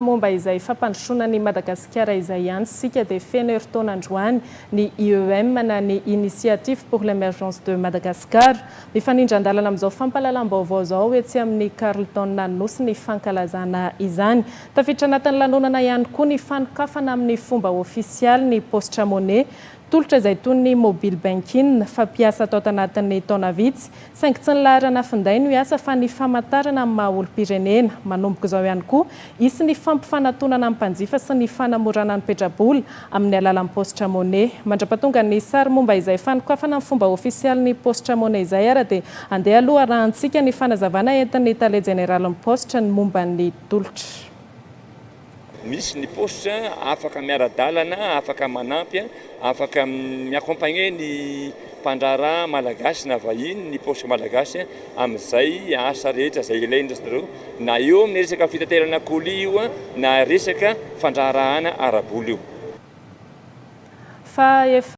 Momba izay fampandrosoana Madagasikara izay ihany sika dia feno heritaona androany ny IEM na ny Initiative pour l'émergence de Madagascar. Mifanindra andalana amin'izao fampahalalam-baovao izao etsy amin'ny Carlton Anosy ny fankalazana izany. Tafiditra anatin'ny lanonana ihany koa ny fanokafana amin'ny fomba ofisialy ny Paositra Malagasy. Tolotra izay toy ny mobile banking fampiasa atao tanatin'ny taona vitsy, saingy tsy nilaharana finday no hiasa fa ny famantarana amin'ny maha-olom-pirenena. Manomboka izao ihany koa hisy ny fampifanantonana amin'ny mpanjifa sy ny fanamorana ny petrabola amin'ny alalan'ny Paositra Malagasy. Mandrapatonga ny sary momba izay fanokafana amin'ny fomba ofisialy ny Paositra Malagasy izay ara dia andeha aloha arahantsika ny fanazavana entin'ny tale generalin'ny Paositra ny momba ny tolotra. Misy ny Paositra afaka miara-dalana, afaka manampy, afaka miakompagner ny mpandrara malagasy na vahiny ny Paositra Malagasy amin'izay asa rehetra izay ilaina zareo, na eo amin'ny resaka fitaterana colis io na resaka fandraharahana araboly io.